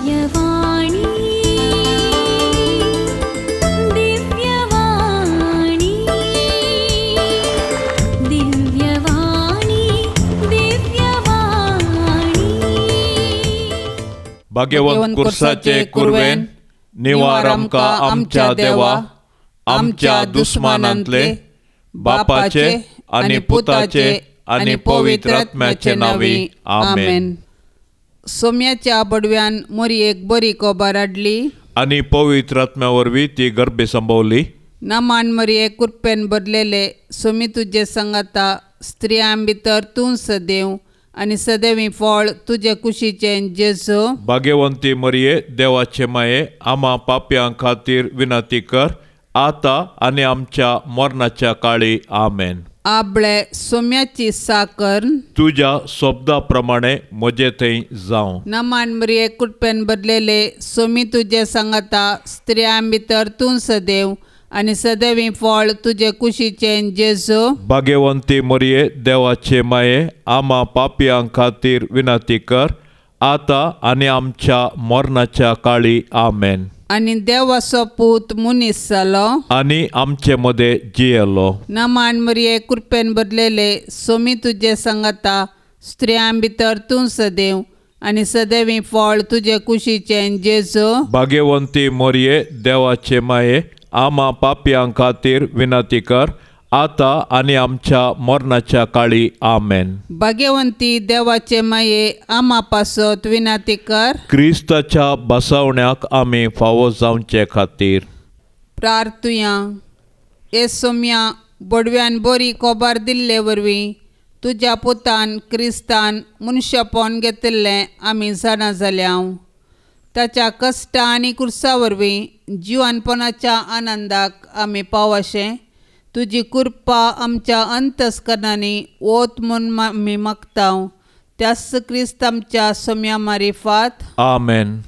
दिव्यवाणी दिव्यवाणी दिव्यवाणी दिव्यवाणी भाग्यवंत कुर्साचे कुरवेन निवार आमकां आमच्या देवा आमच्या दुस्मानांतले बापाचे आनी पुताचे आनी पवित्र आत्म्याचे नावी आमेन. सोम्याच्या बडव्यान मोरयेक बरी कोबार हाडली आनी पवित्र आत्म्या वरवीं ती गर्भे संभोवली. नामान मरये कुरपेन बदलेले सोमी तुजे संगाता स्त्रियां भितर तूं सदैव आनी सदैवी फळ तुजे कुशीचें जेजू. भाग्यवंती मरिये देवाचे माये आम्हा पाप्यां खातीर विनंती कर आता आनी आमच्या मरणाच्या काळी आमेन. आबळे सोम्याची साकर तुझ्या शब्दा प्रमाणे म्हजे थंय जावं. नामान मरये कुरपेन बदलेले सोमी तुजे संगाता स्त्रियां भितर तूं सदैव आनी सदैवी फळ तुजे कुशीचें जेजू. भाग्यवंती मरिये देवाचे माये आम्हा पाप्यां खातीर विनंती कर आता आनी आमच्या मरणाच्या काळी आमेन. आनी देवाचो पूत मुनीस जालो आनी आमचे मदें जियेलो. नामान मरये कुरपेन बदलेले सोमी तुजे संगाता स्त्रियां भितर तूं सदैव आनी सदैवी फळ तुजे कुशीचें जेजू. भाग्यवंती मरिये देवाचे माये आम्हा पाप्यां खातीर विनंती कर आता आनी आमच्या मरणाच्या काळी आमेन. भाग्यवंती देवाचे माये आम्हा पासत विनंती कर. क्रिस्ताच्या बसवण्याक आमी फावो जावचे खातीर प्रार्थुया. हे सोम्या बडव्यान बरी कोबार दिल्ले वरवीं तुज्या पुतान क्रिस्तान मनशापण घेतिल्लें आमी जाणा जाल्या. ताच्या कश्टां आनी कुर्सा वरवीं जिवानपणाच्या आनंदाक आमी पावशें तुजी कृपा आमच्या अंतस्करणांनी ओत म्हूण आमी मागतांव. त्याच क्रिस्त आमच्या सोम्या मारिफात आमेन.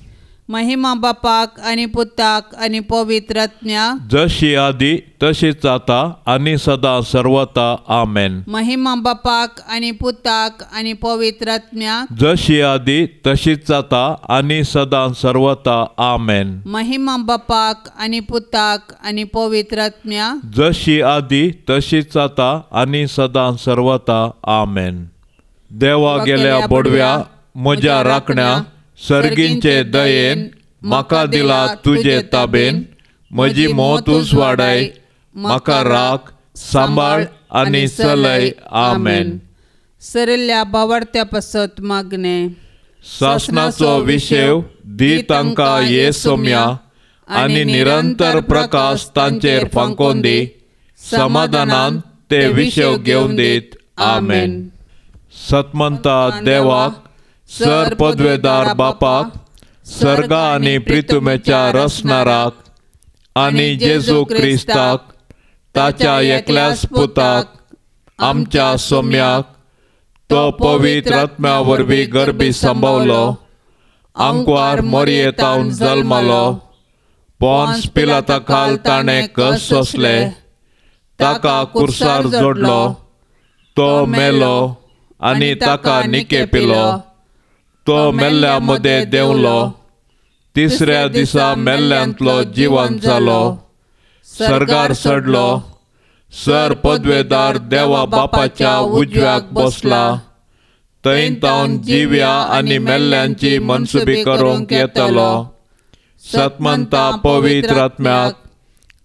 महिमा बापाक आनी पुताक आनी पवित्र आत्म्याक जशी आदी तशीच आता आनी सदां सर्वता आमेन. महिमा बापाक आनी पुताक आनी पवित्र आत्म्याक जशी आदी तशीच आता आनी सदां सर्वता आमेन. महिमा बापाक आनी पुताक आनी पवित्र आत्म्याक जशी आदी तशीच आता आनी सदां सर्वता आमेन. देवा गेल्या बडव्या म्हज्या राखण्या सर्गींचे दयेन म्हाका दिला तुजे ताबेन. म्हजी मोतूच वाडय म्हाका राख सांबाळ आनी चलय आमेन. सरिल्ल्या बावरत्या पासत मागणे. सासनाचो विशेव दी तांकां ये सोम्या आनी निरंतर प्रकाश तांचेर फांकोन दी. समाधानान ते विशेव घेवन दीत आमेन. सतमंता देवाक सर पदवेदार बापाक सर्गा आनी प्रितुमेच्या रसनाराक आनी जेजू क्रिस्ताक ताच्या एकल्याच पुताक आमच्या सोम्याक तो पवित्र आत्म्या वरवीं गर्भी संभवलो. आंकवार मरयेतावन जल्मलो. पोन्स पिलाता खाल ताणें कस सोंसले. ताका कुर्सार जोडलो. तो मेलो आनी ताका निके पिलो. तो मेल्ल्या मदें देंवलो. तिसऱ्या दिसा मेल्ल्यांतलो जिवंत जालो. सर्गार चडलो. सर पदवेदार देवा बापाच्या उजव्याक बसला. थंय तावन जिव्या आनी मेल्ल्यांची मनसुबी करूंक येतलो. सतमंता पवित्र आत्म्याक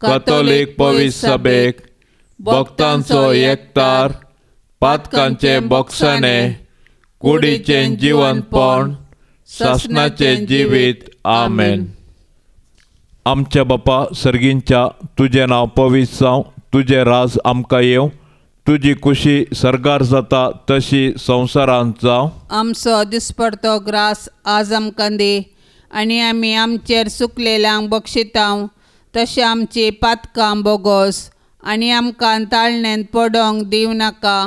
कॅथोलीक पवित्र सभेक भक्तांचो एकतार पातकांचे बोगसणे कुडीचें जिवंतपण सासणाचें जिवीत आमेन. आमच्या बापा सर्गींच्या तुजें नांव पवित्र जावं. तुजें राज आमकां येवं. तुजी खुशी सर्गार जाता तशी संवसारांत जावं. आमचो दिसपडतो ग्रास आज आमकां दी आनी आमी आमचेर चुकलेल्यांक बक्षितांव तशें आमची पातकां बोगोस आनी आमकां ताळणेंत पडोंक दिवं नाका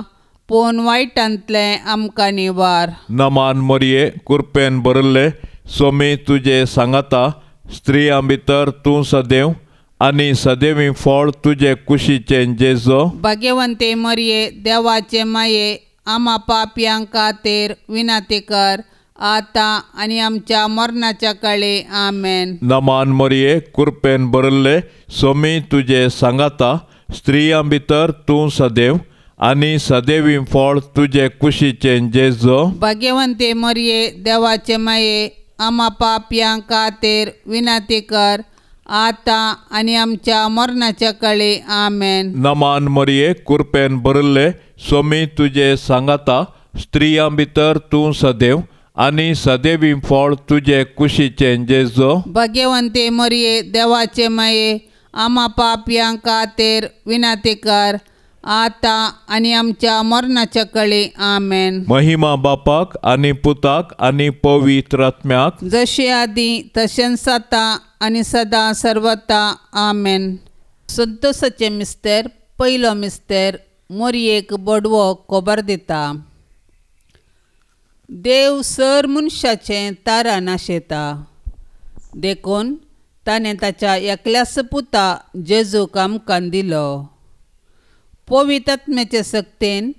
पूण वायटांतलें आमकां निवार. नमान मरिये कुरपेन बरल्ले सोमी तुजे सांगाता स्त्रियां भितर तूं सदैव आनी सदैवी फळ तुजे कुशीचें जेजो. भाग्यवंते मरये देवाचे माये आम्हा पापयां खातीर विनंती कर आता आणि आमच्या मरणाच्या काळी आमेन. नमान मरिये कृपेन भरले स्वामी तुझे सांगाता स्त्रियां भितर तूं सदैव आनी सदैवी फळ तुझे कुशीचे जेजो. भाग्यवंते मरिये देवाचे माये आम्हा पापयांक खातीर विनंती कर आता आणि आमच्या मरणाच्या काळी आमेन. नमान मरिये कृपेन भरले स्वामी तुझे सांगाता स्त्रियां भितर तूं सदैव आनी सदैवी फळ तुझे कुशीचे जेजो. भाग्यवंते मरिये देवाचे माये आम्हा पापयांक खातीर विनंती कर आता आणि आमच्या मरणाच्या काळी आमेन. महिमा बापाक आनी पुताक आनी पवित्र आत्म्याक जशे आदी तशेंच आता आणि सदां सर्वता आमेन. संतोषाचे मिस्तेर पयलो मिस्तेर मरियेक बडवो खबर दिता. देव सर मनशाचें तारा नाशेता देखून ताणें ताच्या एकल्याच पुता जेजूक आमकां दिलो. पवित्र आत्म्याचे सक्तेन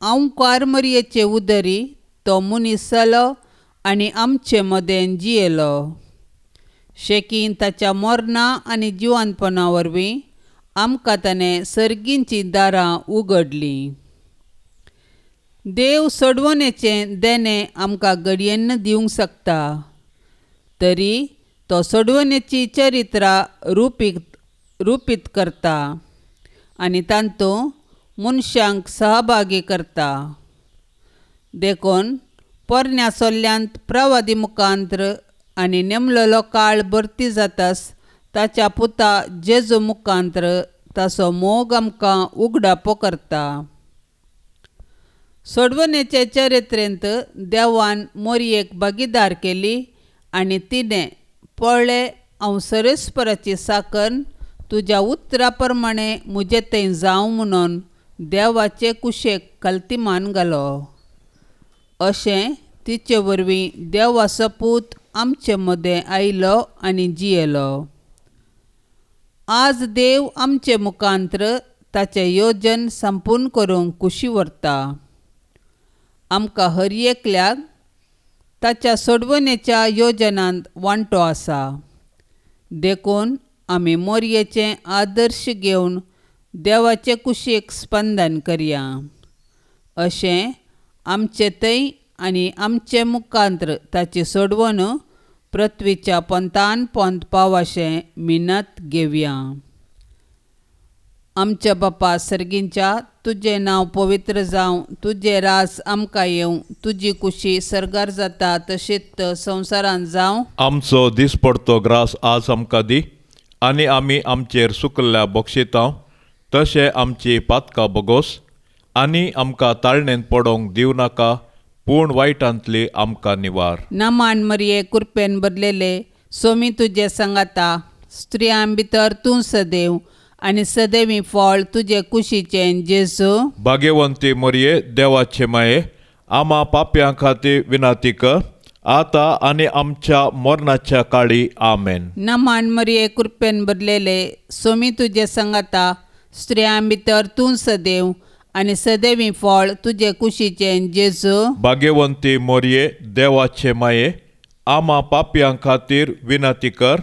ओंकार मरियेचे उदरी तो मनीस जालो आनी आमचे मदें जियेलो. शेकीन ताच्या मरणा आनी जिवंतपणा वरवीं आमकां ताणें सर्गींची दारां उगडलीं. देव सोडवणेचें देणें आमकां घडयेन दिवंक शकता, तरी तो सोडवणेची चरित्रां रुपीत करता आनी तांतूं मनशांक सहभागी करता. देखून पोरण्या सोल्ल्यांत प्रवादी मुखांत्र आनी नेमलेलो काळ भरती जातास ताच्या पुता जेजू मुखांत्र ताचो मोग आमकां उगडापो करता. सोडवणेचे चरित्रेंत देवान मरियेक भागीदार केली आनी तिणें पळय हांव सरेस्पराची साकन तुज्या उतरा प्रमाणे म्हजे थंय जावं म्हणून देवाचे कुशेक कल्तिमान घालो. अशें तिचे वरवीं देवाचो पूत आमचे मदें आयलो आनी जियेलो. आज देव आमचे मुखांत्र ताचें योजन संपूर्ण करूंक कुशी व्हरता. आमकां हर एकल्याक ताच्या सोडवणेच्या योजनांत वांटो आसा. देखून आमी मरियेचें आदर्श घेवन देवाचे कुशीक स्पंदन करया. अशें आमचे थंय आनी आमचे मुखांत्र ताची सोडवण पृथ्वीच्या पंतान पंत पावशें मिनत घेवया. आमच्या बापा सर्गींच्या तुजें नांव पवित्र जावं, तुजें रास आमकां येवं, तुजी कुशी सर्गार जाता तशीच संवसारांत जावं. आमचो दिसपडतो ग्रास आज आमकां दी आनी आमी आमचेर सुकल्ल्या बक्षितांव तशें आमची पातकां बगोस आनी आमकां ताळणेंत पडोवंक दिवं नाका, पूण वायटांतली आमकां निवार. नमान मरिये कृपेन भरलेले सोमी तुजे सांगाता स्त्रियां भितर तूं सदैव आनी सदैवी फळ तुजे कुशीचें जेजू. भाग्यवंती मरिये देवाचे माये आम्हा पाप्यां खातीर विनंती कर आता आनी आमच्या मरणाच्या काळी आमेन. नमान मरिये कृपेन भरलेले सोमी तुजे सांगाता स्त्रियां भितर तूं सदैव आनी सदैवी फळ तुजे कुशीचें जेजू. भाग्यवंती मरिये देवाचे माये आम्हा पाप्यां खातीर विनंती कर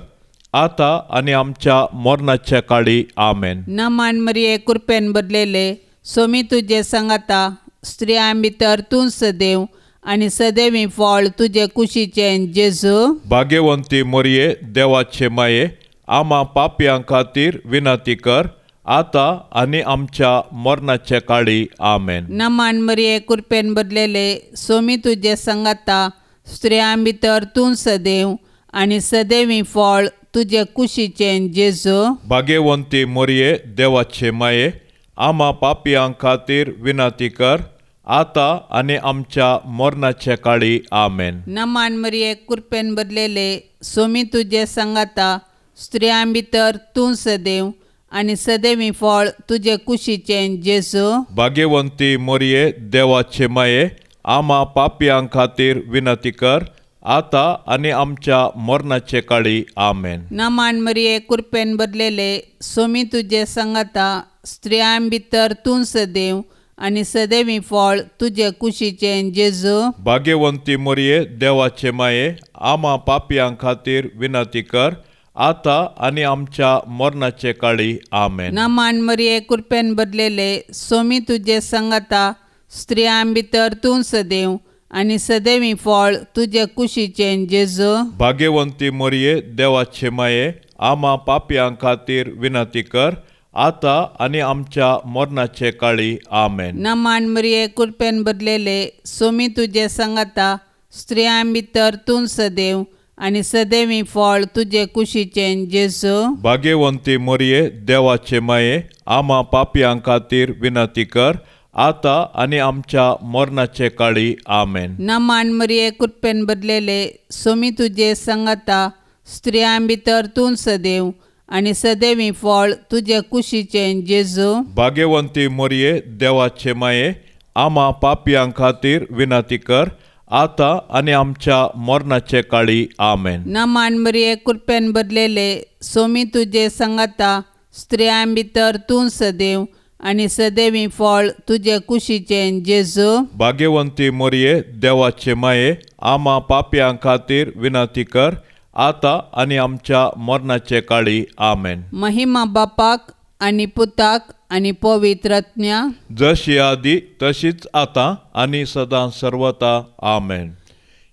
आता आनी आमच्या मरणाच्या काळी आमेन. नमान मरिये कृपेन भरलेले सोमी तुजे सांगाता स्त्रियां भितर तूं सदैव आनी सदैवी फळ तुजे कुशीचें जेजू. भाग्यवंती मरिये देवाचे माये आम्हा पाप्यां खातीर विनंती कर आता आनी आमच्या मरणाच्या काळी आमेन. नमान मरिये कृपेन भरलेले सोमी तुजे सांगाता स्त्रियां भितर तूं सदैव आनी सदैवी फळ तुजे कुशीचें जेजू. भाग्यवंती मरिये देवाचे माये आम्हा पाप्यां खातीर विनंती कर आता आनी आमच्या मरणाच्या काळी आमेन. नमान मरिये कृपेन भरलेले सोमी तुजे सांगाता स्त्रियां भितर तूं सदैव आनी सदैवी फळ तुजे कुशीचें जेजू. भाग्यवंती मरिये देवाचे माये आम्हा पाप्यां खातीर विनंती कर आता आनी आमच्या मरणाचे काळी आमेन. नमान मरिये कृपेन भरलेले सोमी तुजे सांगाता स्त्रियां भितर तूं सदैव आनी सदैवी फळ तुजे कुशीचें जेजू. भाग्यवंती मोरये देवाचे माये, आम्हा पापयां खातीर विनंती कर, आता आणि आमच्या मरणाचे काळी आमेन. नमान मरिये कृपेन बदलेले, सोमी तुजे संगता, स्त्रियां भितर तूं सदैव, आनी सदैवी फळ तुजे कुशीचें जेजू. भाग्यवंती मोरये देवाचे माये, आम्हा पापयां खातीर विनंती कर, आता आणि आमच्या मरणाचे काळी आमेन. नमान मरिये कृपेन बदलेले, सोमी तुजे संगता, स्त्रियां भितर तूं सदैव, आनी सदैवी फळ तुजे कुशीचें जेजू. भाग्यवंती मोरये देवाचे माये, आम्हा पापयां खातीर विनंती कर, आता आणि आमच्या मरणाचे काळी आमेन. नमान मरिये कृपेन बदलेले, सोमी तुजे संगता, स्त्रियां भितर तूं सदैव, आनी सदैवी फळ तुजे कुशीचें जेजू. भाग्यवंती मोरये देवाचे माये, आम्हा पापयां खातीर विनंती कर, आता आणि आमच्या मरणाचे काळी आमेन. नमान मरिये कृपेन बदलेले, सोमी तुजे संगता, स्त्रियां भितर तूं सदैव, आनी सदैवी फळ तुजे कुशीचें जेजू. भाग्यवंती मोरये देवाचे माये, आम्हा पापयां खातीर विनंती कर, आता आणि आमच्या मरणाचे काळी आमेन. महिमा बापाक आनी पुताक आनी पवित्रत्म्या, जशी आदी तशीच आता आणि सदां सर्वता आमेन.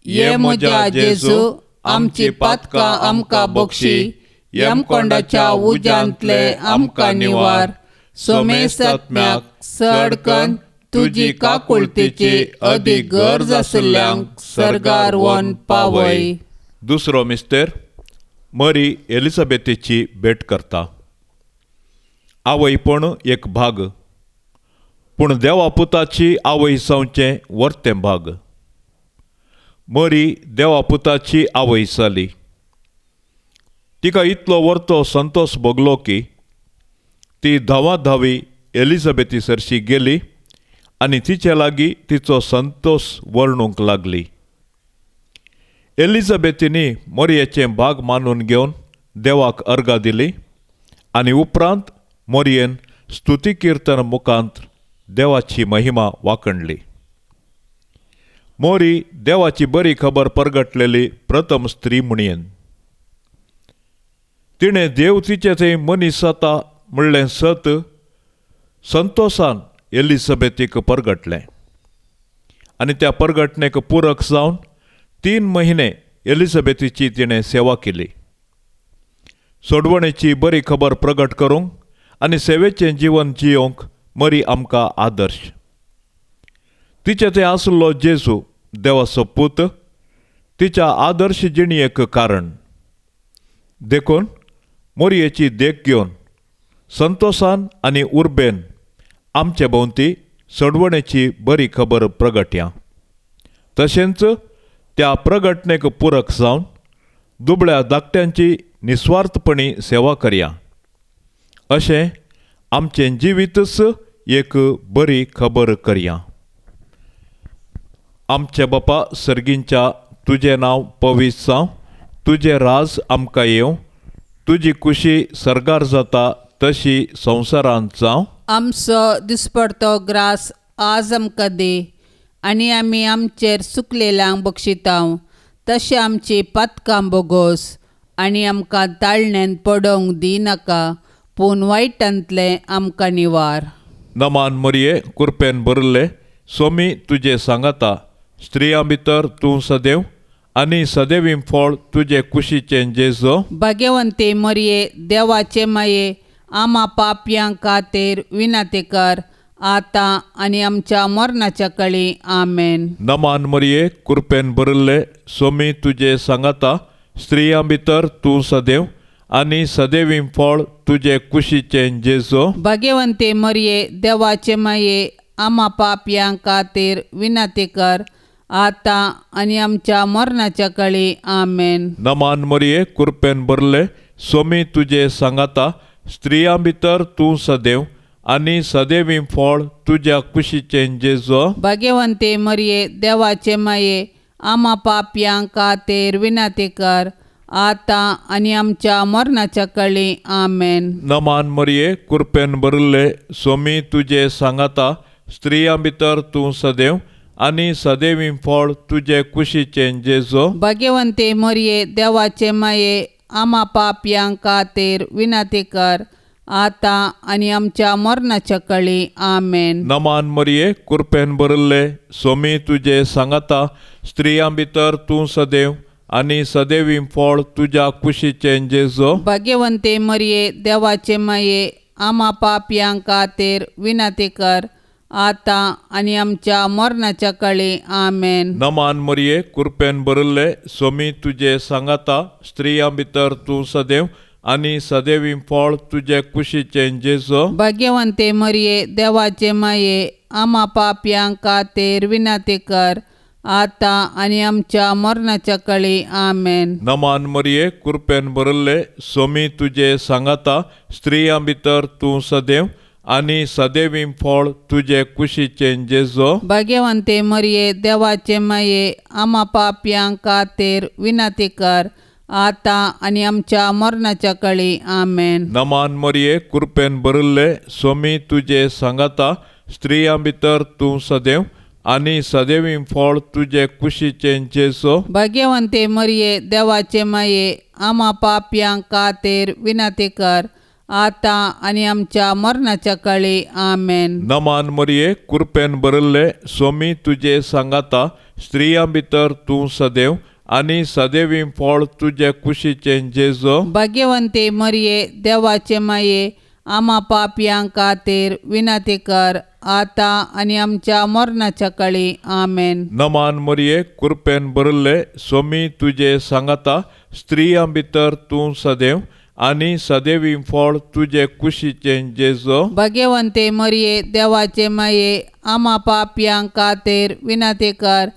ये म्हज्या जेजू, आमची पातकां आमकां बक्षी, यमकोंडाच्या उज्यांतले आमकां निवार. सोमेसात्म्याक सडकन तुजी काकुळतेची अदीक गरज आशिल्ल्यांक सर्गार व्हरून पावय. दुसरो मिस्तेर, मरी एलिझाबेथीची भेट करता. आवयपण एक भाग, पूण देवा पुताची आवय जावचें वर्तें भाग. मरी देवा पुताची आवय जाली. तिका इतलो वर्तो संतोष भोगलो की ती धांवाधावी एलिझाबेथी सरशी गेली आनी तिचे लागीं तिचो संतोष वर्णूंक लागली. एलिझाबेथीनी मोरयेचें भाग मानून घेवन देवाक अर्गां दिली आनी उपरांत मोरयेन स्तुती किर्तन मुखांत देवाची महिमा वाखणली. मोरी देवाची बरी खबर परगटलेली प्रथम स्त्री म्हणयेन. तिणें देव तिचे थंय मनीस जाता म्हणलें सत संतोषान एलिझाबेथीक परगटलें आनी त्या परगटणेक पुरक जावन 3 म्हयने एलिझाबेथीची तिणें सेवा केली. सोडवणेची बरी खबर प्रगट करूंक आनी सेवेचें जीवन जियोंक मरी आमकां आदर्श. तिचे थंय आसलो जेजू देवाचो पूत, तिच्या आदर्श जिणयेक कारण. देखून मोरयेची देख घेवन संतोषान आनी उर्बेन आमचे भोंवती सोडवणेची बरी खबर प्रगट्या. तशेंच त्या प्रगटणेक पुरक जावन दुबळ्या धाकट्यांची निस्वार्थपणी सेवा करया. अशें आमचें जिवीतच एक बरी खबर करया. आमचे बापा सर्गींच्या, तुजें नांव पवित्र जावं, तुजें राज आमकां येवं, तुजी कुशी सर्गार जाता तशी संवसारांत जावं. आमचो दिसपडतो ग्रास आज आमकां दे, आनी आमी आमचेर चुकलेल्यांक बक्षितांव, तशें आमची पातकां बोगोस, आनी आमकां ताळणेन पडोवंक दिनाका, पूण वायटांतले आमकां निवार. नमान मोरये कृपेन भरले, सोमी तुजे सांगाता, स्त्रियां भितर तूं सदैव, आनी सदैवी फळ तुजे कुशीचें जेजू. भाग्यवंते मरिये देवाचे माये, आम्हा पापयां खातीर विनंती कर, आता आनी आमच्या मरणाच्या काळी आमेन. नमान मोरये कृपेन भरले, सोमी तुजे सांगाता, स्त्रियां भितर तूं सदैव, आनी सदैवी फळ तुजे कुशीचें जेजू. भाग्यवंते मरिये देवाचे माये, आम्हा पापयां खातीर विनंती कर, आता आनी आमच्या मरणाच्या काळी आमेन. नमान मोरये कृपेन भरले, सोमी तुजे सांगाता, स्त्रियां भितर तूं सदैव, आनी सदैवी फळ तुज्या कुशीचें जेजू. भाग्यवंते मरिये देवाचे माये, आम्हा पापयां खातीर विनंती कर, आता आनी आमच्या मरणाच्या काळी आमेन. नमान मोरये कृपेन भरले, सोमी तुजे सांगाता, स्त्रियां भितर तूं सदैव आनी सदैवीं फळ तुजे कुशीचें जेजो. भाग्यवंते मरिये देवाचे माये आम्हा पापयांक खातीर विनंती कर आता आनी आमच्या मरणाच्या कळी आमेन. नमान मरिये कृपेन भरिल्ले सोमी तुजे सांगाता स्त्रियां भितर तूं सदैव आनी सदैवीं फळ तुज्या कुशीचें जेजो. भाग्यवंते मरिये देवाचे माये आम्हा पापयांक खातीर विनंती कर आता आनी आमच्या मरणाच्या कळी आमेन. नमान मरिये कृपेन भरिल्ले सोमी तुजे सांगाता स्त्रियां भितर तूं सदैव आनी सदैवीं फळ तुजे कुशीचें जेजो. भाग्यवंते मरिये देवाचे माये आम्हा पापयांक खातीर विनंती कर आता आनी आमच्या मरणाच्या कळी आमेन. नमान मरिये कृपेन भरिल्ले सोमी तुजे सांगाता स्त्रियां भितर तूं सदैव आनी सदैवीं फळ तुजे कुशीचें जेजो. भाग्यवंते मरिये देवाचे माये आम्हा पापयांक खातीर विनंती कर आता आनी आमच्या मरणाच्या कळी आमेन. नमान मरिये कृपेन भरिल्ले सोमी तुजे सांगाता स्त्रियां भितर तूं सदैव आनी सदैवीं फळ तुजे कुशीचें जेजो. भाग्यवंते मरिये देवाचे माये आम्हा पापयांक खातीर विनंती कर आता आनी आमच्या मरणाच्या कळी आमेन. नमान मरिये कृपेन भरिल्ले सोमी तुजे सांगाता स्त्रियां भितर तूं सदैव आनी सदैवीं फळ तुजे कुशीचें जेजो. भाग्यवंते मरिये देवाचे माये आम्हा पापयांक खातीर विनंती कर आता आनी आमच्या मरणाच्या कळी आमेन. नमान मरिये कृपेन भरिल्ले सोमी तुजे सांगाता स्त्रियां भितर तूं सदैव आनी सदैवीं फळ तुजे कुशीचें जेजो. भाग्यवंते मरिये देवाचे माये आम्हा पापयांक खातीर विनंती कर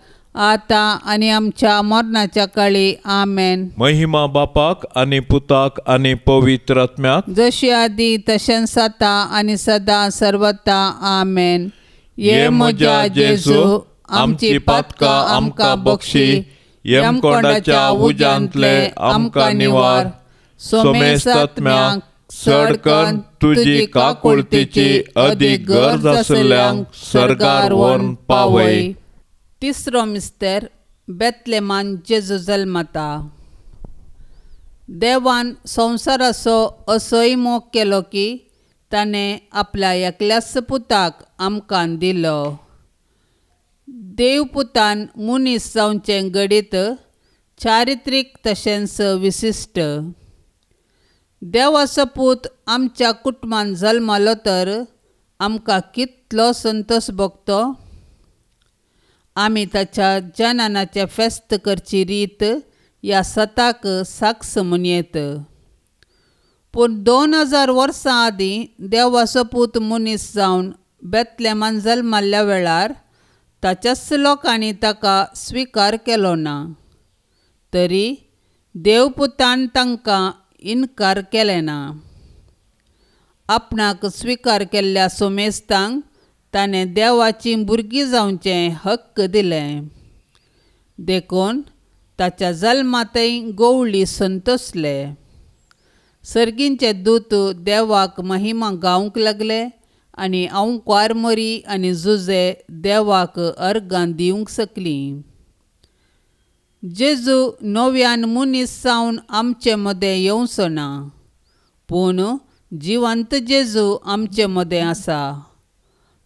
आता आनी आमच्या मरणाच्या कळी आमेन. महिमा बापाक आनी पुताक आनी पवित्र आत्म्याक जशी आदी तशेंच आता आनी सदां सर्वता आमेन. ये म्हज्या जेजू आमची पातकां आमकां बक्षी यमकोंडाच्या उज्यांतले आमकां निवार. सोमेस्त आत्म्याक चड करून तुजी काकुळतीची अदीक गरज आशिल्ल्यांक सर्गार व्हरून पावय. तिसरो मिस्तेर बेतलेमान जेजू जल्मता. देवान संवसाराचो असोय मोग केलो की ताणें आपल्या एकल्याच पुताक आमकां दिलो. देव पुतान मनीस जावचें घडीत चारित्रीक तशेंच विशिश्ट. देवाचो पूत आमच्या कुटुंबान जल्मलो तर आमकां कितलो संतोश भोगतो. आमी ताच्या जननाचे फेस्त करची रीत ह्या सताक साक्ष म्हणयत. पूण 2000 वर्सां आदीं देवाचो पूत मनीस जावन बेतलेमान जल्मल्ल्या वेळार ताच्याच लोकांनी ताका स्विकार केलो ना. तरी देवपुतान तांकां इन्कार केलें ना. आपणाक स्विकार केल्ल्या सोमेस्तांक ताणें देवाची भुरगीं जावचें हक्क दिलें. देखून ताच्या जल्मातय गवळी संतोसले. सर्गींचे दूत देवाक महिमा गावंक लागले आनी औंकार मरी आनी जुजे देवाक अर्गां दिवंक सकलीं. जेजू नव्यान मनीस जावन आमचे मदें येवचो ना, पूण जिवंत जेजू आमचे मदें आसा.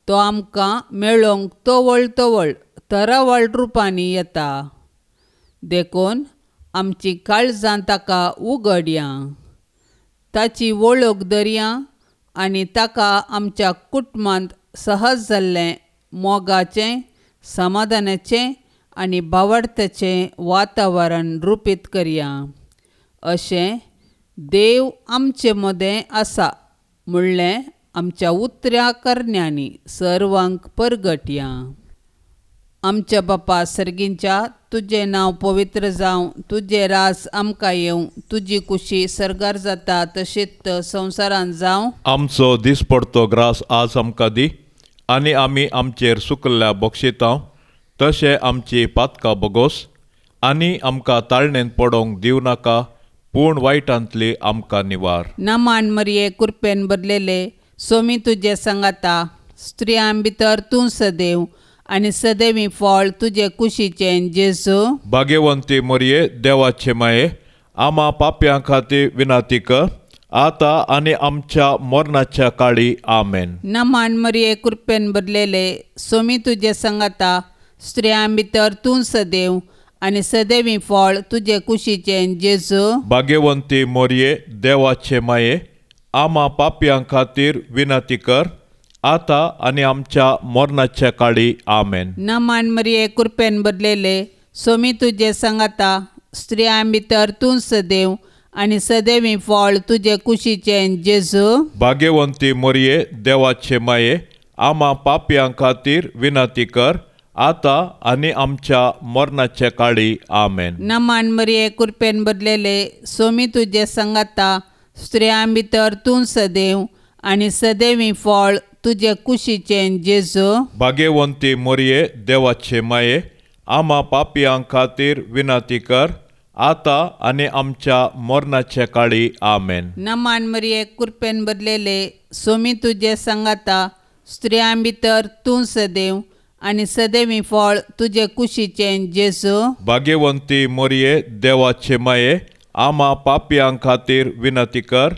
तो आमकां मेळोवंक तोवळ तरावळ रुपांनी येता. देखून आमची काळजां ताका उगडया, ताची वळख धरया आनी ताका आमच्या कुटुंबांत सहज जाल्लें मोगाचें, समाधानाचें आनी भावार्थाचें वातावरण रुपीत करया. अशें देव आमचे मदें आसा म्हणलें आमच्या उतऱ्या करण्यांनी सर्वांक परगटया. आमच्या बापा सर्गींच्या, तुजें नांव पवित्र जावं, तुजें रास आमकां येवं, तुजी कुशी सर्गार जाता तशीच संवसारांत जावं. आमचो दिसपडतो ग्रास आज आमकां दी आनी आमी आमचेर सुकल्ल्या बक्षितांव तशें आमची पातकां बोगोस आनी आमकां ताळणेंत पडोवंक दिवं नाका, पूण वायटांतली आमकां निवार. नमान मरिये कृपेन भरलेले, सोमी तुजे सांगाता स्त्रियां भितर तूं सदैव आनी सदैवी फळ तुजे कुशीचें जेजू. भाग्यवंती मोरये देवाचे माये आम्हा पाप्यां खातीर विनाती कर आता आनी आमच्या मरणाच्या काळी आमेन. नमान मरिये कृपेन भरलेले सोमी तुजे संगता स्त्रियां भितर तूं सदैव आनी सदैवी फळ तुजे कुशीचें जेजू. भाग्यवंती मोरये देवाचे माये आम्हा पाप्यां खातीर विनाती कर आता आनी आमच्या मरणाच्या काळी आमेन. नमान मरिये कृपेन भरलेले सोमी तुजे संगता स्त्रियां भितर तूं सदैव आनी सदैवी फळ तुजे कुशीचें जेजू. भाग्यवंती मोरये देवाचे माये आम्हा पाप्यां खातीर विनाती कर आता आनी आमच्या मरणाच्या काळी आमेन. नमान मरिये कृपेन भरलेले सोमी तुजे संगता स्त्रियां भितर तूं सदैव आनी सदैवी फळ तुजे कुशीचें जेजू. भाग्यवंती मोरये देवाचे माये आम्हा पाप्यां खातीर विनाती कर आता आनी आमच्या मरणाच्या काळी आमेन. नमान मरिये कृपेन भरलेले सोमी तुजे संगता स्त्रियां भितर तूं सदैव आनी सदैवी फळ तुजे कुशीचें जेजू. भाग्यवंती मोरये देवाचे माये आम्हा पाप्यां खातीर विनाती कर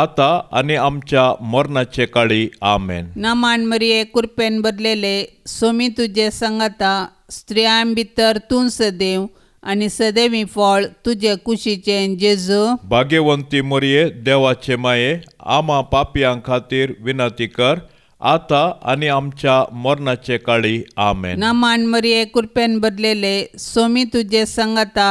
आता आनी आमच्या मरणाचे काळी आमेन. नमान मरिये कृपेन भरलेले सोमी तुजे संगता स्त्रियां भितर तूं सदैव आनी सदैवी फळ तुजे कुशीचें जेजू. भाग्यवंती मोरये देवाचे माये आम्हा पाप्यां खातीर विनाती कर आता आनी आमच्या मरणाचे काळी आमेन. नमान मरिये कृपेन भरलेले सोमी तुजे संगता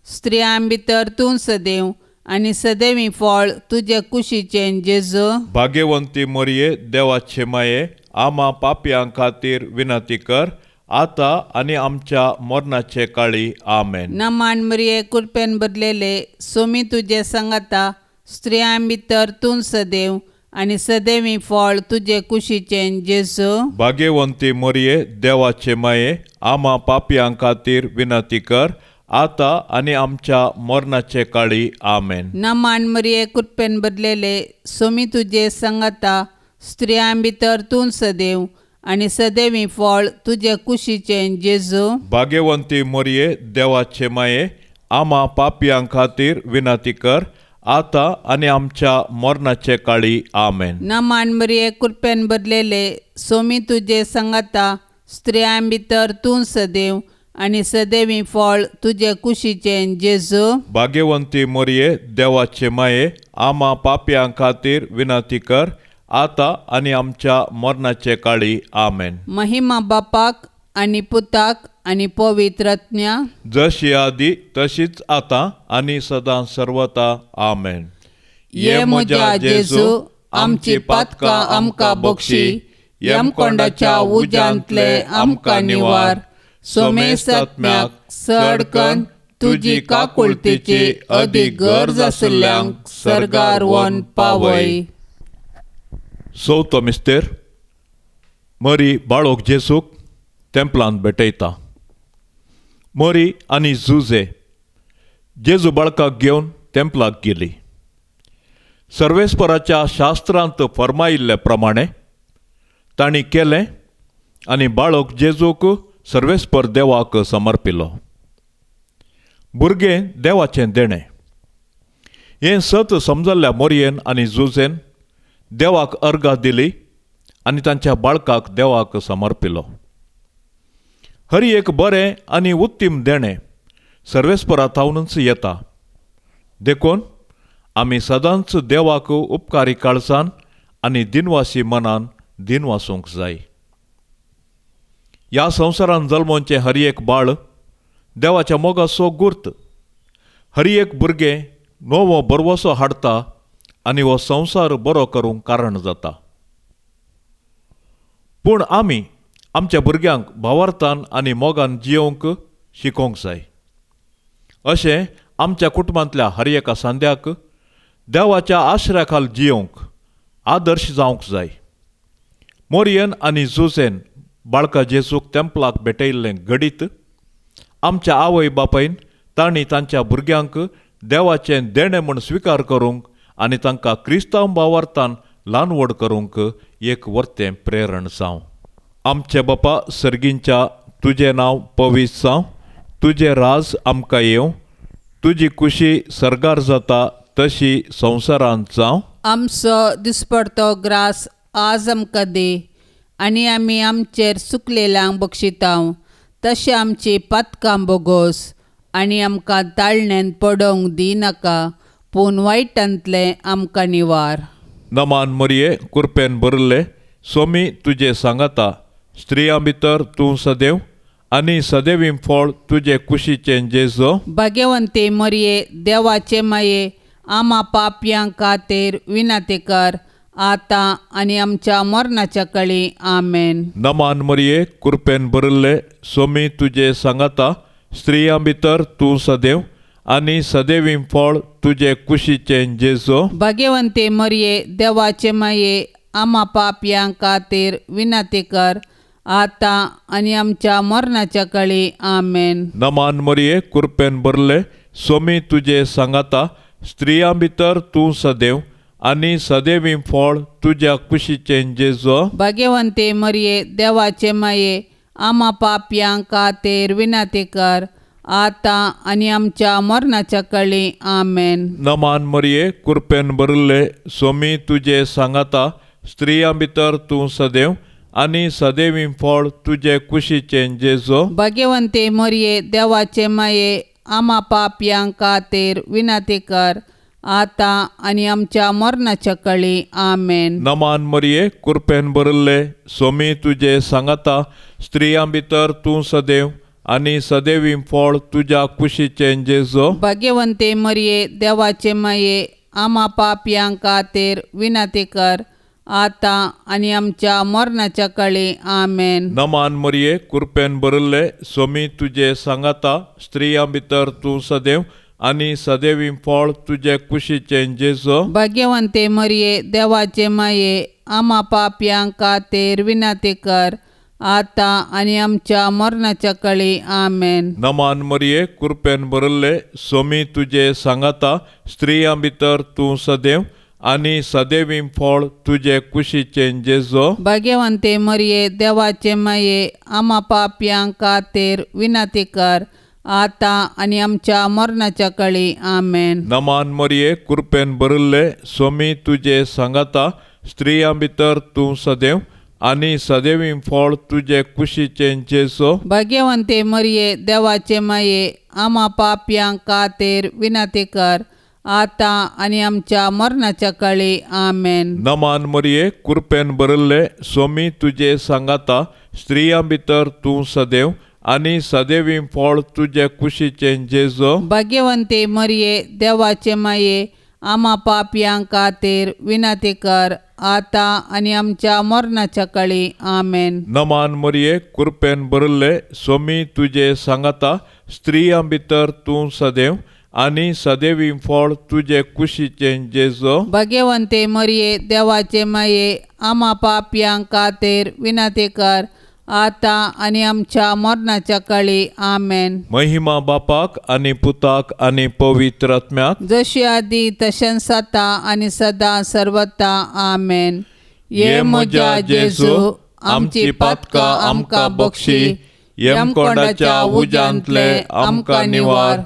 स्त्रियां भितर तूं सदैव आनी सदैवी फळ तुजे कुशीचें जेजू. भाग्यवंती मोरये देवाचे माये आम्हा पाप्यां खातीर विनाती कर आता आनी आमच्या मरणाचे काळी आमेन. नमान मरिये कृपेन भरलेले सोमी तुजे संगता स्त्रियां भितर तूं सदैव आनी सदैवी फळ तुजे कुशीचें जेजू. भाग्यवंती मोरये देवाचे माये आम्हा पाप्यां खातीर विनाती कर आता आनी आमच्या मरणाचे काळी आमेन. नमान मरिये कृपेन भरलेले सोमी तुजे संगता स्त्रियां भितर तूं सदैव आनी सदैवी फळ तुजे कुशीचें जेजू. भाग्यवंती मोरये देवाचे माये आम्हा पाप्यां खातीर विनाती कर आता आनी आमच्या मरणाचे काळी आमेन. नमान मरिये कृपेन भरलेले सोमी तुजे संगता स्त्रियां भितर तूं सदैव आनी सदैवी फळ तुजे कुशीचें जेजू. भाग्यवंती मोरये देवाचे माये आम्हा पाप्यां खातीर विनाती कर आता आनी आमच्या मरणाचे काळी आमेन. महिमा बापाक आनी पुताक आनी पवित्रत्म्या जशी आदी तशीच आता आनी सदां सर्वता आमेन. ये म्हज्या जेजू आमची पातकां आमकां बक्षी यमकोंडाच्या उज्यांतले आमकां निवार. सोमेसात्म्याक सडकन तुजी काकुळतेची अदीक गरज आशिल्ल्यांक सर्गार व्हरून पावय. चवथो मिस्तेर मरी बाळोक जेसूक तेंपलांत भेटयता. मरी आनी जुजे जेजू बाळकाक घेवन तेंपलाक गेली. सर्वेस्पराच्या शास्त्रांत फर्मायिल्ले प्रमाणे तांणी केलें आनी बाळक जेजूक सर्वेस्पर देवाक समर्पिलो. भुरगें देवाचें देणें हें सत समजल्ल्या मोरयेन आनी जुजेन देवाक अर्गां दिली आनी तांच्या बाळकाक देवाक समर्पिलो. हरी एक बरें आनी उत्तीम देणें सर्वेस्परांतावनूच येता. देखून आमी सदांच देवाक उपकारी काळजान आनी दिनवासी मनान दिनवासूंक जाय. ह्या संवसारान जल्मोवचें हर एक बाळ देवाच्या मोगाचो गुर्त. हर एक भुरगें नवो बरवसो हाडटा आनी हो संवसार बरो करूंक कारण जाता. पूण आमी आमच्या भुरग्यांक भावार्थान आनी मोगान जियोवंक शिकोवंक जाय. अशें आमच्या कुटुंबांतल्या हर एका सांद्याक देवाच्या आश्र्या खाल जियोवंक आदर्श जावंक जाय. मोरयेन आनी जुजेन बाळका जेजूक तेंपलाक भेटयिल्लें घडीत आमच्या आवय बापायन तांणी तांच्या भुरग्यांक देवाचें देणें म्हूण स्विकार करूंक आनी तांकां क्रिस्तांव भावार्थान ल्हान व्हड करूंक एक वर्तें प्रेरण जावं. आमचे बापा सर्गींच्या तुजें नांव पवित्र जावं. तुजें राज आमकां येवं. तुजी कुशी सर्गार जाता तशी संवसारांत जावं. आमचो दिसपडतो ग्रास आज आमकां दे, आनी आमी आमचेर चुकलेल्यांक बक्षितांव तशें आमची पातकां बोगोस, आनी आमकां ताळणेन पडोवंक दिनाका, पूण वायटांतले आमकां निवार. नमान मरिये कृपेन भरले, स्वामी तुजे सांगाता. स्त्रियां भितर तूं सदैव, आनी सदैवीं फळ तुजे कुशीचें जेजो. भाग्यवंते मरये देवाचे माये, आमा पापयांक खातीर विनाते कर, आतां आनी आमच्या मरणाच्या कळी. आमेन. नमान मरिये कृपेन भरले, स्वामी तुजे सांगाता. स्त्रियां भितर तूं सदैव, आनी सदैवीं फळ तुजे कुशीचें जेजो. भाग्यवंते मरये देवाचे माये, आमा पापयांक खातीर विनाते कर, आतां आनी आमच्या मरणाच्या कळी. आमेन. नमान मरिये कृपेन भरले, स्वामी तुजे सांगाता. स्त्रियां भितर तूं सदैव, आनी सदैवीं फळ तुज्या कुशीचें जेजो. भाग्यवंते मरये देवाचे माये, आमा पापयांक खातीर विनाते कर, आतां आनी आमच्या मरणाच्या कळी. आमेन. नमान मरिये कृपेन भरले, स्वामी तुजे सांगाता. स्त्रियां भितर तूं सदैव, आनी सदैवीं फळ तुजे कुशीचें जेजो. भाग्यवंते मरये देवाचे माये, आमा पापयांक खातीर विनाते कर, आतां आनी आमच्या मरणाच्या कळी. आमेन. नमान मरिये कृपेन भरले, स्वामी तुजे सांगाता. स्त्रियां भितर तूं सदैव, आनी सदैवीं फळ तुज्या कुशीचें जेजो. भाग्यवंते मरये देवाचे माये, आमा पापयांक खातीर विनाते कर, आतां आनी आमच्या मरणाच्या कळी. आमेन. नमान मरिये कृपेन भरले, स्वामी तुजे सांगाता. स्त्रियां भितर तूं सदैव, आनी सदैवीं फळ तुजे कुशीचें जेजो. भाग्यवंते मरये देवाचे माये, आमा पापयांक खातीर विनाते कर, आतां आनी आमच्या मरणाच्या कळी. आमेन. नमान मरिये कृपेन भरले, स्वामी तुजे सांगाता. स्त्रियां भितर तूं सदैव, आनी सदैवीं फळ तुजे कुशीचें जेजो. भाग्यवंते मरये देवाचे माये, आमा पापयांक खातीर विनाते कर, आतां आनी आमच्या मरणाच्या कळी. आमेन. नमान मरिये कृपेन भरले, स्वामी तुजे सांगाता. स्त्रियां भितर तूं सदैव, आनी सदैवीं फळ तुजे कुशीचें जेजो. भाग्यवंते मरये देवाचे माये, आमा पापयांक खातीर विनाते कर, आतां आनी आमच्या मरणाच्या कळी. आमेन. नमान मरिये कृपेन भरले, स्वामी तुजे सांगाता. स्त्रियां भितर तूं सदैव, आनी सदैवीं फळ तुजे कुशीचें जेजो. भाग्यवंते मरये देवाचे माये, आमा पापयांक खातीर विनाते कर, आतां आनी आमच्या मरणाच्या कळी. आमेन. नमान मरिये कृपेन भरले, स्वामी तुजे सांगाता. स्त्रियां भितर तूं सदैव, आनी सदैवीं फळ तुजे कुशीचें जेजो. भाग्यवंते मरये देवाचे माये, आमा पापयांक खातीर विनाते कर, आतां आनी आमच्या मरणाच्या कळी. आमेन. महिमा बापाक आनी पुताक आनी पवित्र आत्म्याक, जशी आदी तशेंच जाता आनी सदां सर्वता. आमेन. ये म्हज्या जेजू, आमची पातकां आमकां बक्षी, यमकोंडाच्या उज्यांतले आमकां निवार.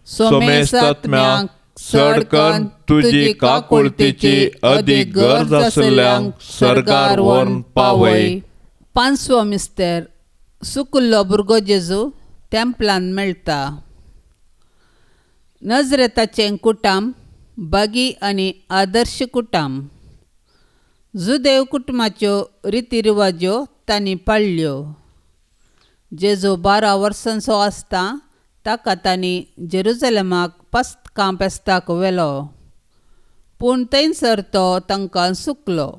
सोमेस्त आत्म्याक चड करून तुजी काकुळतेची अदीक गरज आसल्यांक सर्गार व्हरून पावय. पांचवो मिस्तेर, सुकिल्लो भुरगो जेजू तेंपलान मेळटा. नजरेताचें कुटाम बागी आनी आदर्श कुटाम. जुदेव कुटुंबाच्यो रितीरिवाज्यो तांणी पाळ्ळ्यो. जेजू 12 वर्सांचो आसता ताका तांणी जेरुजलेमाक पास्कां पेस्ताक व्हेलो, पूण थंयसर तो तांकां चुकलो.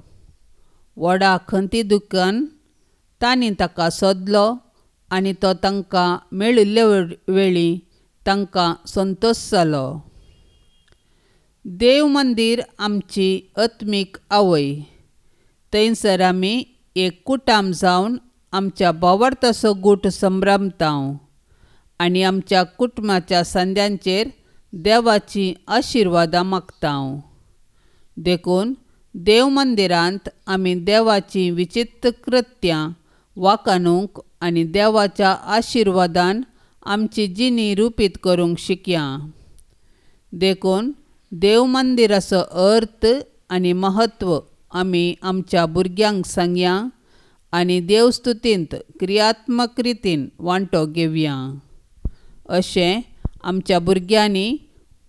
व्हडा खंती दुकान तांणी ताका सोदलो, आनी तो तांकां मेळिल्ले वेळी तांकां संतोश जालो. देव मंदीर आमची आत्मीक आवय. थंयसर आमी एक कुटाम जावन आमच्या बोवार्थाचो गूट संभ्रमतांव, आनी आमच्या कुटुंबाच्या संद्यांचेर देवाची आशिर्वादां मागतांव. देखून देव मंदिरांत आमी देवाची विचित्र कृत्यां वाकाणूंक आनी देवाच्या आशिर्वादान आमची जिणी रुपीत करूंक शिकया. देखून देव मंदिराचो अर्थ आनी महत्व आमी आमच्या भुरग्यांक सांगया आनी देवस्तुतींत क्रियात्मक रितीन वांटो घेवया. अशें आमच्या भुरग्यांनी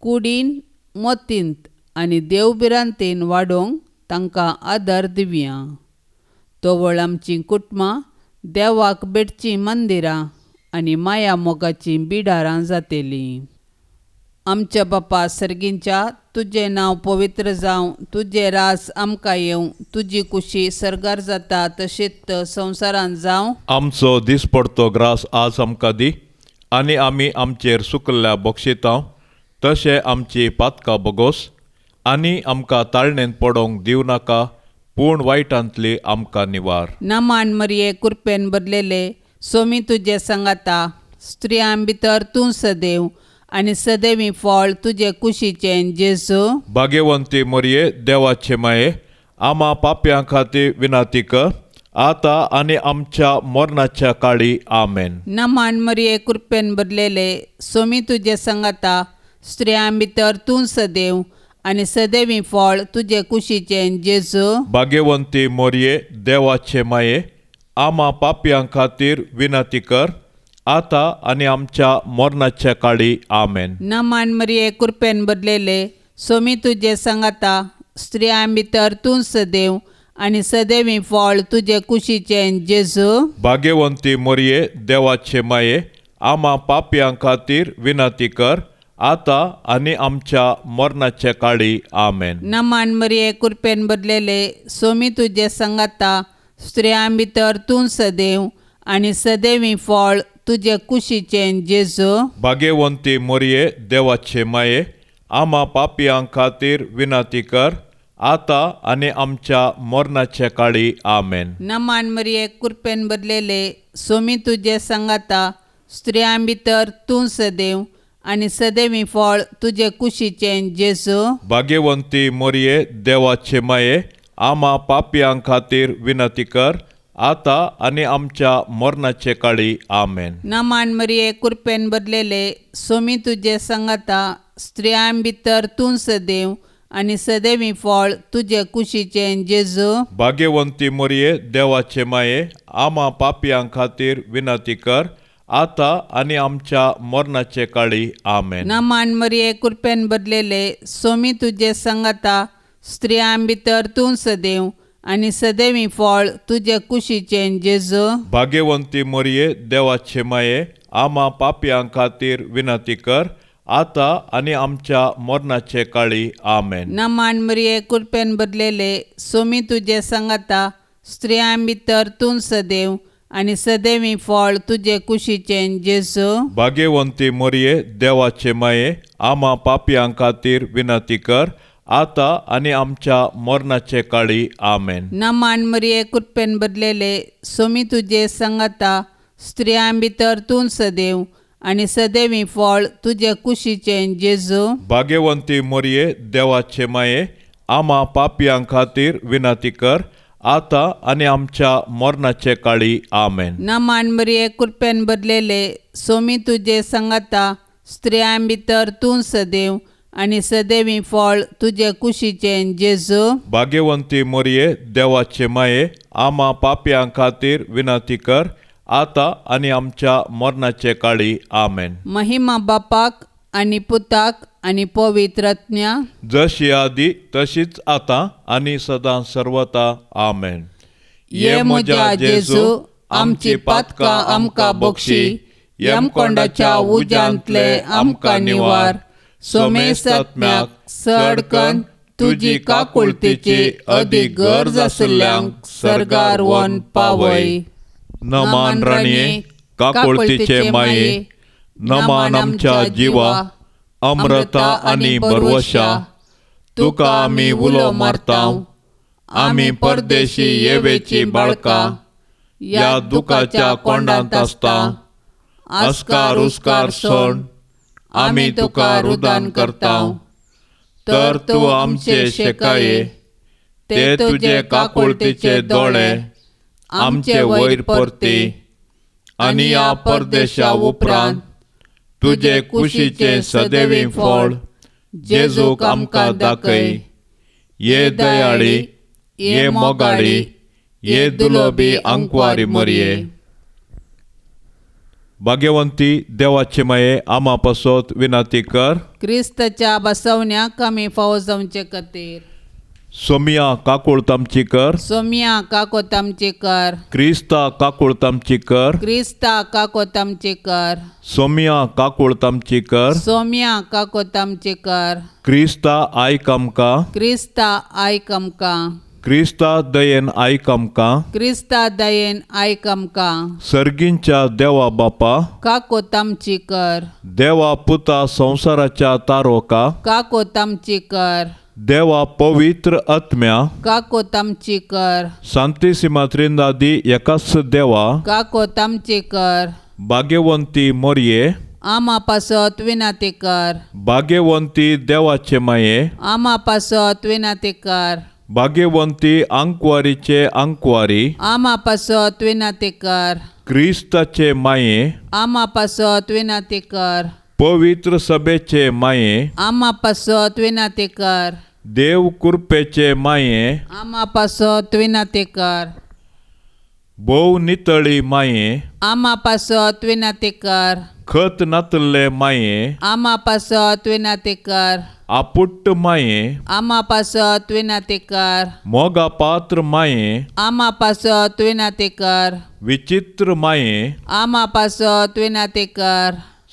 कुडीन, मोतींत आनी देवबिरांतीन वाडोवंक तांकां आदार दिवया. तोवळ आमचीं कुटुंबां देवाक भेटचीं मंदिरां आनी माया मोगाचीं बिडारां जातलीं. आमच्या बापा सर्गींच्या, तुजें नांव पवित्र जावं, तुजें रास आमकां येवं, तुजी कुशी सर्गार जाता तशीच संवसारांत जावं. आमचो दिसपडतो ग्रास आज आमकां दी, आनी आमी आमचेर सुकल्ल्या बक्षितांव तशें आमची पातकां बोगोस, आनी आमकां ताळणेन पडोवंक दिव नाका, पूण वायटांतली आमकां निवार. नामान मरिये कृपेन भरलेले, सोमी तुजे सांगाता, स्त्रियां भितर तूं सदैव, आनी सदैवी फळ तुजे कुशीचें जेजू. भाग्यवंती मोरये, देवाचे माये, आम्हा पाप्यां खातीर विनाती कर, आता आनी आमच्या मरणाच्या काळी. आमेन. नामान मरिये कृपेन भरलेले, सोमी तुजे सांगाता, स्त्रियां भितर तूं सदैव, आनी सदैवी फळ तुजे कुशीचें जेजू. भाग्यवंती मोरये, देवाचे माये, आम्हा पाप्यां खातीर विनाती कर, आता आनी आमच्या मरणाच्या काळी. आमेन. नामान मरिये कृपेन भरलेले, सोमी तुजे सांगाता, स्त्रियां भितर तूं सदैव, आनी सदैवी फळ तुजे कुशीचें जेजू. भाग्यवंती मोरये, देवाचे माये, आम्हा पाप्यां खातीर विनाती कर, आता आनी आमच्या मरणाच्या काळी. आमेन. नामान मरिये कृपेन भरलेले, सोमी तुजे सांगाता, स्त्रियां भितर तूं सदैव, आनी सदैवी फळ तुजे कुशीचें जेजू. भाग्यवंती मोरये, देवाचे माये, आम्हा पाप्यां खातीर विनाती कर, आता आनी आमच्या मरणाच्या काळी. आमेन. नामान मरिये कृपेन भरलेले, सोमी तुजे सांगाता, स्त्रियां भितर तूं सदैव, आनी सदैवी फळ तुजे कुशीचें जेजू. भाग्यवंती मोरये, देवाचे माये, आम्हा पाप्यां खातीर विनाती कर, आता आनी आमच्या मरणाचे काळी. आमेन. नामान मरिये कृपेन भरलेले, सोमी तुजे सांगाता, स्त्रियां भितर तूं सदैव, आनी सदैवी फळ तुजे कुशीचें जेजू. भाग्यवंती मोरये, देवाचे माये, आम्हा पाप्यां खातीर विनाती कर, आता आनी आमच्या मरणाचे काळी. आमेन. नामान मरिये कृपेन भरलेले, सोमी तुजे सांगाता, स्त्रियां भितर तूं सदैव, आनी सदैवी फळ तुजे कुशीचें जेजू. भाग्यवंती मोरये, देवाचे माये, आम्हा पाप्यां खातीर विनाती कर, आता आनी आमच्या मरणाचे काळी. आमेन. नामान मरिये कृपेन भरलेले, सोमी तुजे सांगाता, स्त्रियां भितर तूं सदैव, आनी सदैवी फळ तुजे कुशीचें जेजू. भाग्यवंती मोरये, देवाचे माये, आम्हा पाप्यां खातीर विनाती कर, आता आनी आमच्या मरणाचे काळी. आमेन. नामान मरिये कृपेन भरलेले, सोमी तुजे सांगाता, स्त्रियां भितर तूं सदैव, आनी सदैवी फळ तुजे कुशीचें जेजू. भाग्यवंती मोरये, देवाचे माये, आम्हा पाप्यां खातीर विनाती कर, आता आनी आमच्या मरणाचे काळी. आमेन. नामान मरिये कृपेन भरलेले, सोमी तुजे सांगाता, स्त्रियां भितर तूं सदैव, आनी सदैवी फळ तुजे कुशीचें जेजू. भाग्यवंती मोरये, देवाचे माये, आम्हा पाप्यां खातीर विनाती कर, आता आनी आमच्या मरणाचे काळी. आमेन. महिमा बापाक आनी पुताक आनी पवित्र आत्म्या, जशी आदी तशीच आता आनी सदां सर्वता. आमेन. ये म्हज्या जेजू, आमची पातकां आमकां बक्षी, यमकोंडाच्या उज्यांतले आमकां निवार. सोमेस आत्म्याक सडकन तुजी काकुळतेची अदीक गरज आशिल्ल्यांक सर्गार व्हरून पावय. नमान राणये, काकुळतीचे माये, नमान आमच्या जिवा, अमृता आनी बरवशा, तुका आमी उलो मारतांव. आमी परदेशी येवेची बाळकां या दुखाच्या कोंडांत आसता. अस्कार उस्कार सोड, आमी तुका रुदान करतांव. तर तूं आमचे शेकाये, ते तुझे काकुळतीचे दोळे आमचे वयर परती आनी ह्या परदेशा उपरांत तुझे कुशीचे सदैवी फळ जेजूक आमकां दाखय. ये दयाळी, ये मोगाळी, ये दुलोबी अंकवारी मरये. भाग्यवंती देवाची माये आमा पासत विनंती कर. क्रिस्तच्या बसवण्याक आमी फावो जावचे खातीर सोमिया काकुळतामची कर. सोम्या काकोतामचे कर. क्रिस्ता काकुळतामची कर. क्रिस्ता काकोतामचे कर. सोमिया काकुळतामची कर. सोम्या काकोतामचे कर. क्रिस्ता आयक आमकां. क्रिस्ता आयक आमकां. क्रिस्ता दयेन आयक आमकां. क्रिस्ता दयेन आयक आमकां. सर्गींच्या देवा बापा काकोतामची कर. देवा पुता संसाराच्या तारोका काकोतामची कर. देवा पवित्र आत्म्या काकोतामची कर. सांतिसिमा त्रिंदादी एकाच देवा काकोतामची कर. भाग्यवंती मोरये आमा पासत विनंती कर. भाग्यवंती देवाचे माये आमा पासत विनंती कर. भाग्यवंती अंकवारीचे अंकवारी आमा पासत विनंती कर. क्रिस्ताचे माये आमा पासत विनंती कर. पवित्र सभेचे माये आमा पासत विनंती कर. देव कृपेचे माये आमा पासत विनंती कर. भोव नितळी माये आमा पासत विनंती कर. खत नातले माये आमा पासत विनंती कर. आपुट्ट माये आमा पासत विनंती कर. मोगा पात्र माये आमा पासत विनंती कर. विचित्र माये आमा पासत विनंती कर.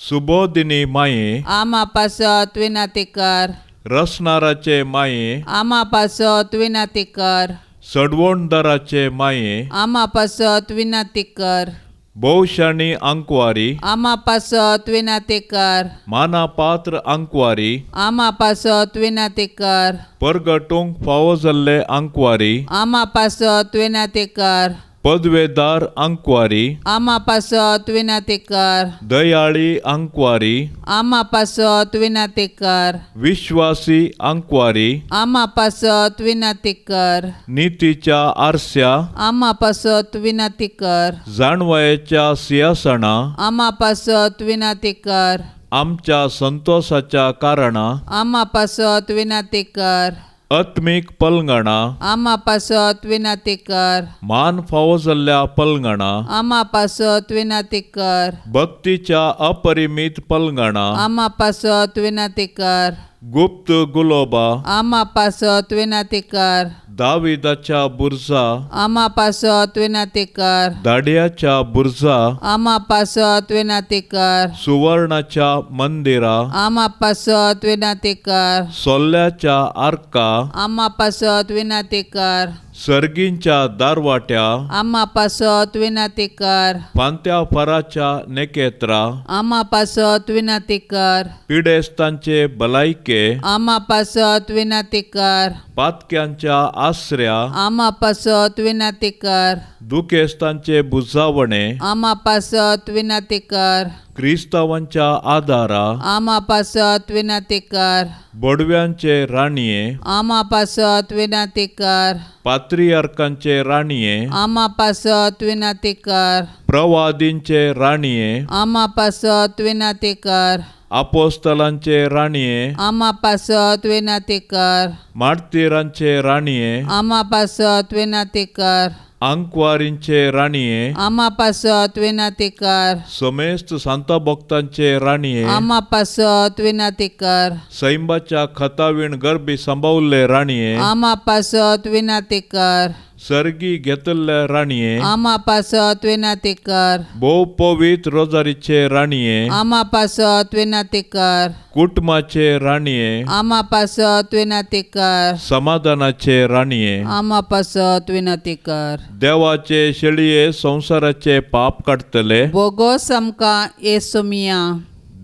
सुबोधिनी माये आमा पासत विनंती कर. रसनाराचे माये आमा पासत विनंती कर. सडवणदाराचे माये आमा पासत विनंती कर. भोवशाणी अंकवारी आमा पासत विनंती कर. माना पात्र अंकवारी आमा पासत विनंती कर. परगटूंक फावो जाल्ले अंकवारी आमा पासत विनंती कर. पदवेदार अंकवारी आमा पासत विनंती कर. दयाळी अंकवारी आमा पासत विनंती कर. विश्वासी अंकवारी आमा पासत विनंती कर. नीतीच्या आरस्या आमा पासत विनंती कर. जाणवयाच्या सिंहासना आमा पासत विनंती कर. आमच्या संतोषाच्या कारणा आमा पासत विनंती कर. आत्मीक पलंगणा आमा पासत विनंती कर. मान फावो जाल्ल्या पलंगणा आमा पासत विनंती कर. भक्तीच्या अपरिमित पलंगणा आमा पासत विनंती कर. गुप्त गुलोबा आमा पासत विनंती कर. दाविदाच्या बुरजा आमा पासत विनंती कर. दाड्याच्या बुरजा आमा पासत विनंती कर. सुवर्णाच्या मंदिरा आमा पासत विनंती कर. सोल्ल्याच्या आर्का आमा पासत विनंती कर. सर्गींच्या दारवाट्या आमा पासत विनंती कर. पांत्या फराच्या नेकेत्रा आमा पासत विनंती कर. पिडेस्तांचे भलायके आमा पासत विनंती कर. पातक्यांच्या आश्रया आमा पासत विनंती कर. दुखेस्तांचे बुजावणे आमा पासत विनंती कर. क्रिस्तावांच्या आदारा आमा पासत विनंती कर. बडव्यांचे राणये आमा पासत विनंती कर. पात्रियार्कांचे राणये आमा पासत विनंती कर. प्रवादींचे राणये आमा पासत विनंती कर. आपोस्तलांचे राणये आमा पासत विनंती कर. मार्तिरांचे राणये आमा पासत विनंती कर. अंकवारींचे राणये आमा पासत विनंती कर. समेस्त सांता भक्तांचे राणये आमा पासत विनंती कर. सैंबाच्या खतावीण गर्भी सांभाळले राणये आमा पासत विनंती कर. सर्गी घेतल्या राणये आमा पासत विनंती कर. भोव पवित्र रोजारीचे राणये आमा पासत विनंती कर. कुटुंबाचे राणये आमा पासत विनंती कर. समाधानाचे राणये आमा पासत विनंती कर. देवाचे शेळये संसाराचे पाप काढतले बोगोस आमकां येसू मिया.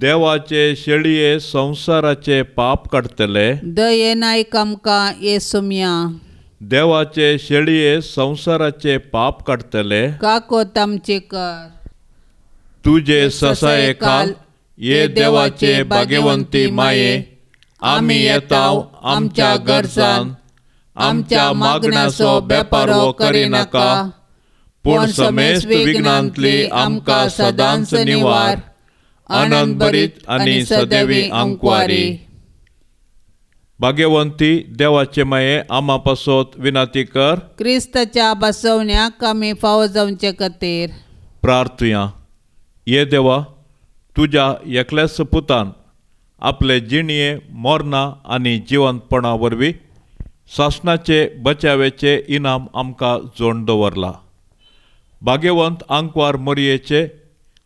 देवाचे शेळये संसाराचे पाप काढतले दयेन आयक आमकां येसू मिया. देवाचे शेळये संसाराचे पाप काढतले काकोत आमची कर. तुझे ससाये काल ये देवाचे भाग्यवंती माये आमी येताव आमच्या गरजान आमच्या मागण्याचो बेपारो करिनाका, पूण समेस्त विघ्नांतली आमकां सदांच निवार, आनंद भरीत आनी सदैवी अंकवारी. भाग्यवंती देवाचे माये आमा पासत विनंती कर. क्रिस्ताच्या बसवण्याक आमी फावो जावचे खातीर प्रार्थुया. ये देवा, तुज्या एकल्याच पुतान आपले जिणये मोरना आनी जिवंतपणा वरवीं सासणाचे बचावेचे इनाम आमकां जोड दवरला. भाग्यवंत आंकवार मोरयेचे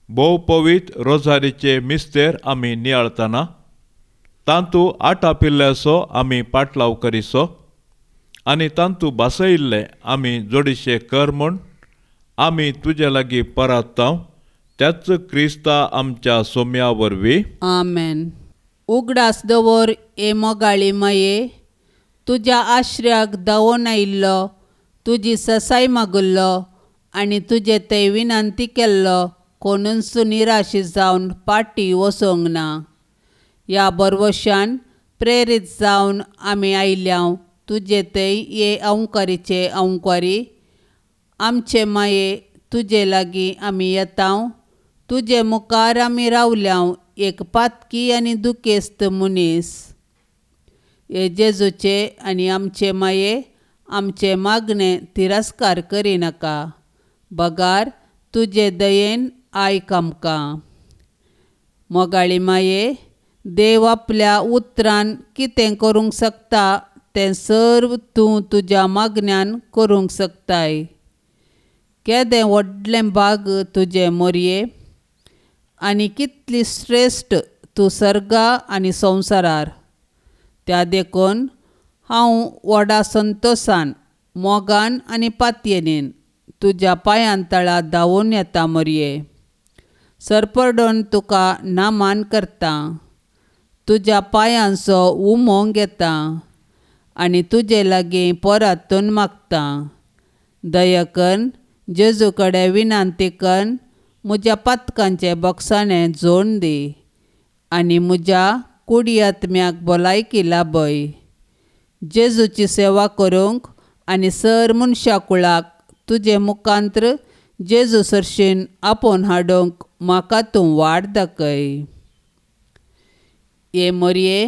भोव पवित्र रोझारीचे मिस्तेर आमी नियाळतना तांतू आटा पिल्ल्याचो आमी पाटलाव करिसो आनी तांतू बासयिल्ले आमी जोडिशे कर म्हूण आमी तुजे लागीं परतांव. त्याच क्रिस्ता आमच्या सोम्या वरवीं. आमेन. उगडास दवर ए मोगाळी माये, तुज्या आश्र्याक धांवून आयिल्लो, तुजी ससाय मागुल्लो आनी तुजे ते विनंती केल्लो कोणूच निराशी जावन पाटी वसोंक ना. ह्या बरवशान प्रेरीत जावन आमी आयल्याव तुजे ते ये अंकारीचे अंकवारी. आमचे माये, तुजे लागीं आमी येताव. तुजे मुखार आमी रावल्याव एक पातकी आनी दुखेस्त मनीस. हे जेजूचे आनी आमचे माये, आमचे मागणे तिरस्कार करिनाका. बगार, तुजे दयेन आयक आमकां. मोगाळी माये, देव आपल्या उतरान कितें करूंक शकता तें सर्व तूं तुज्या मागण्यान करूंक शकताय. केदें व्हडलें भाग तुजे मोरये, आनी कितली श्रेश्ठ तूं सर्गा आनी संवसारार. त्या देखून हांव व्हडा संतोशान, मोगान आनी पातयेनीन तुज्या पांयां तळा धांवून येता मोरये. सरपडोन तुका नामान करता, तुज्या पांयांचो उमो घेता आनी तुजे लागीं परतून मागता. दया कर, जेजू कडेन विनंती कर, म्हज्या पातकांचे बॉक्साणें जोड दी आनी म्हज्या कुडी आत्म्याक भलायकी लाभय. जेजूची सेवा करूंक आनी सर मनशा कुळाक तुजे मुखांत्र जेजू सरशीन आपोवन हाडूंक म्हाका तूं वाट दाखय. ये मोरये,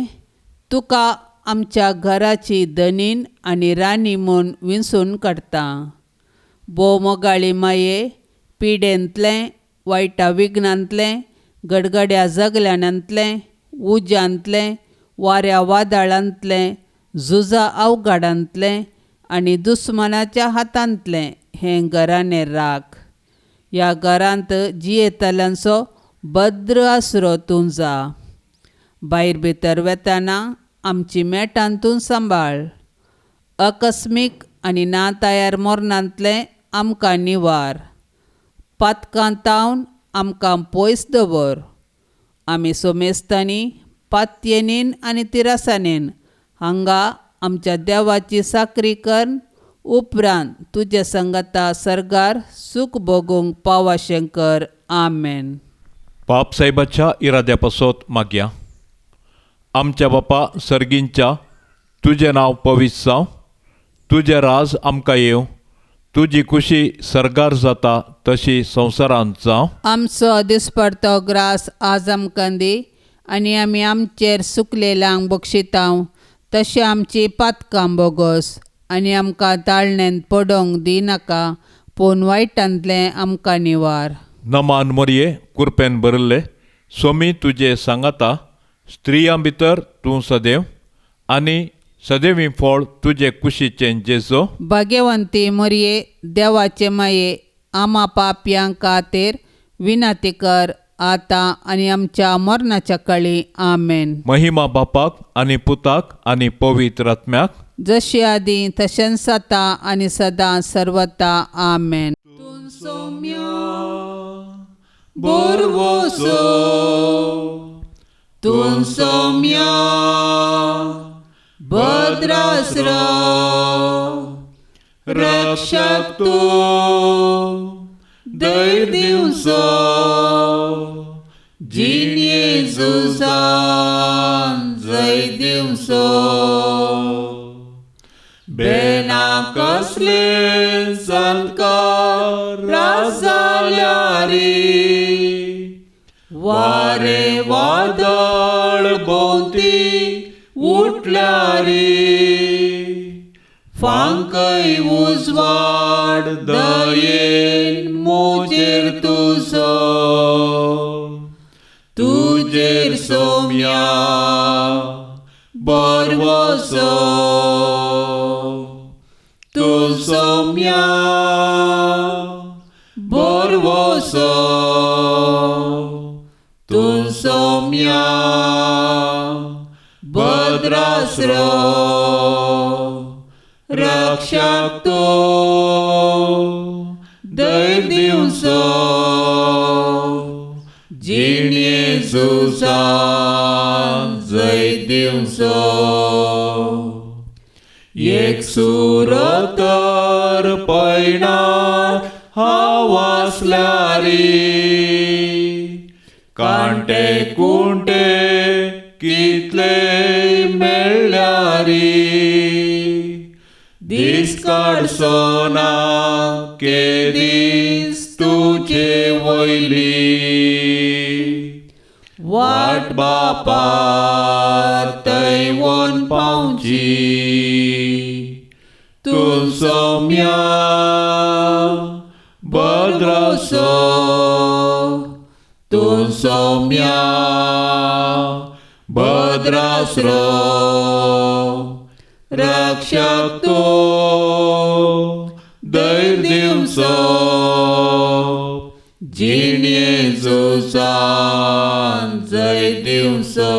तुका आमच्या घराची धनीन आनी राणी म्हूण विंचून काडटा. भोव मोगाळी माये, पिडेंतलें, वायटा विघ्नांतलें, गडगड्या जगल्यांतलें, उज्यांतलें, वाऱ्या वादळांतलें, झुजा अवघडांतलें आनी दुस्मनाच्या हातांतलें हें घराणें राख. ह्या घरांत जियेतल्यांचो भद्र आसरो तूं जा. भायर भितर वेताना आमची मेटान तूं सांबाळ. अकस्मीक आनी ना तयार मोरणांतलें आमकां निवार. पातकां तावन आमकां पयस दवर. आमी सोमेस्तांनी, पातयेनीन आनी तिरासानीन हांगा आमच्या देवाची साकरी कर. उपरांत तुजे संगता सर्गार सूख भोगूंक पावाशें कर. आमेन. बाप साहेबाच्या इराद्या पासत मागया. आमच्या बापा सर्गींच्या, तुजें नांव पवित्र जावं. तुजें राज आमकां येवं. तुजी खुशी सर्गार जाता तशी संवसारांत जावं. आमचो दिसपडतो ग्रास आज आमकां दी आनी आमी आमचेर सुकलेल्यांक बक्षितांव तशें आमची पातकां बोगोस. आनी आमकां ताळणेंत पडोवंक दिनाका, पूण वायटांतलें आमकां निवार. नमान मोरये, कुरपेन भरिल्ले, सोमी तुजे सांगाता. स्त्रियां भितर तूं सदैव आनी सदैवी फळ तुजे कुशीचें जेजो. भाग्यवंती मोरये, देवाचे माये, आमा पापयांक खातीर विनंती कर, आतां आनी आमच्या मरणाच्या काळी. आमेन. महिमा बापाक आनी पुताक आनी पवित्र आत्म्याक, जशी आदी तशेंच जाता आनी सदां सर्वता. आमेन. बोरवोसो तूं सौम्या भद्रासरो रक्षक तूं धैर्य दिवचो जीन येजूसान जय दिवचो. कसले संस्कार जाल्यारी वारे वादळ भोवती उठल्यारी फांकय उजवाड दयेन मोजेर तुजेर सोम्या बरवसो तू सोम्या बरवसो तू सोम्या भद्राश्रो रक्षक तो दय दिवसो जिणे सुसान जय दिवसो एक सुरतर पैणात हावासल्यारी कांटे कुंटे कितले मेळ्ळ्यारी दीस काडसोना के दीस तुजे वयली वाट बापा थंय वन पावची तू सोम्या भद्रसो तू सोम्या भद्राश्रो रक्षक तो दय दिवसो जिणे जुसान जय दिवसो